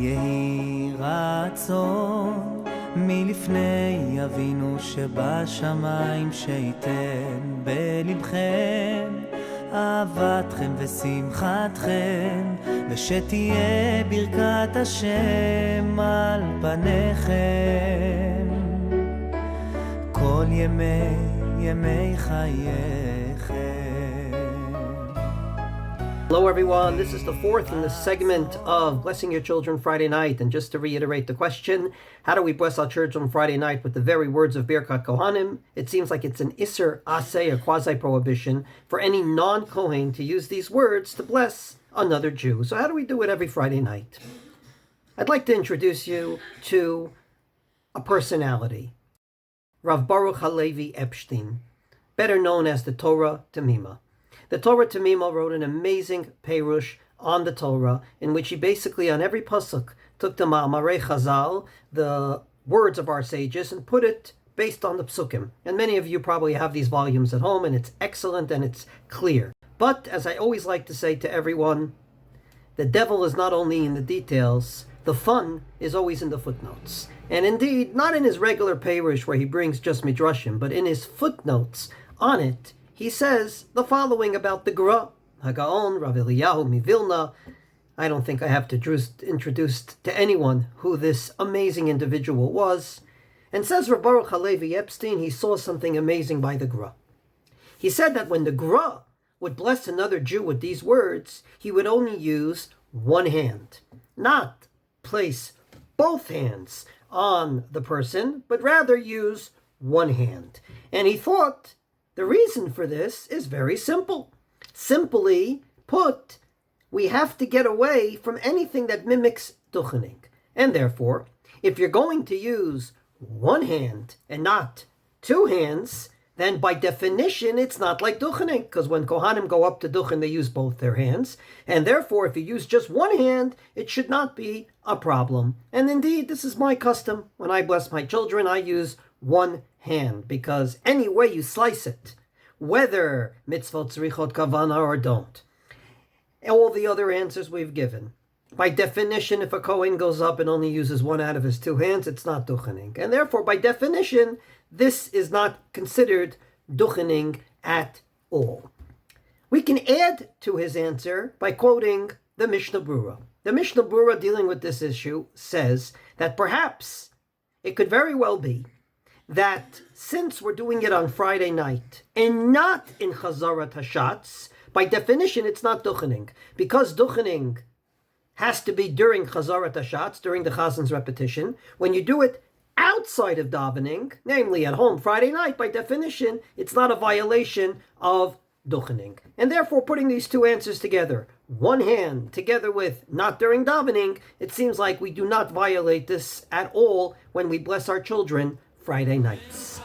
יהי רצון מלפני אבינו שבשמיים שייתן בלבכם אהבתכם ושמחתכם ושתהיה ברכת השם על פניכם כל ימי חייכם. Hello everyone, this is the fourth in the segment of Blessing Your Children Friday night. And just to reiterate the question, how do we bless our children Friday night with the very words of Birkat Kohanim? It seems like it's an Isser Aseh, a quasi-prohibition, for any non-Kohen to use these words to bless another Jew. So how do we do it every Friday night? I'd like to introduce you to a personality, Rav Baruch Halevi Epstein, better known as the Torah Tamima. The Torah Tamima wrote an amazing Perush on the Torah, in which he basically, on every pasuk, took the Ma'amarei Chazal, the words of our sages, and put it based on the psukim. And many of you probably have these volumes at home, and it's excellent and it's clear. But, as I always like to say to everyone, the devil is not only in the details, the fun is always in the footnotes. And indeed, not in his regular Perush where he brings just Midrashim, but in his footnotes on it, he says the following about the Gra, Hagaon, Rav Eliyahu Mivilna. I don't think I have to introduce to anyone who this amazing individual was. And says Rav Baruch Halevi Epstein, he saw something amazing by the Gra. He said that when the Gra would bless another Jew with these words, he would only use one hand, not place both hands on the person, but rather use one hand. And he thought the reason for this is very simple. Simply put, we have to get away from anything that mimics Duchening. And therefore, if you're going to use one hand and not two hands, then by definition, it's not like Duchening, because when Kohanim go up to Duchen, they use both their hands. And therefore, if you use just one hand, it should not be a problem. And indeed, this is my custom. When I bless my children, I use one hand, because any way you slice it, whether mitzvot tzrichot kavana or don't, all the other answers we've given, by definition, if a Kohen goes up and only uses one out of his two hands, it's not Duchening. And therefore, by definition, this is not considered Duchening at all. We can add to his answer by quoting the Mishnah Brura. The Mishnah Brura, dealing with this issue, says that perhaps it could very well be that since we're doing it on Friday night and not in Chazarat Hashatz, by definition it's not Duchening. Because Duchening has to be during Chazarat Hashatz, during the Chazan's repetition. When you do it outside of davening, namely at home Friday night, by definition, it's not a violation of Duchening. And therefore, putting these two answers together, one hand together with not during davening, it seems like we do not violate this at all when we bless our children Friday nights.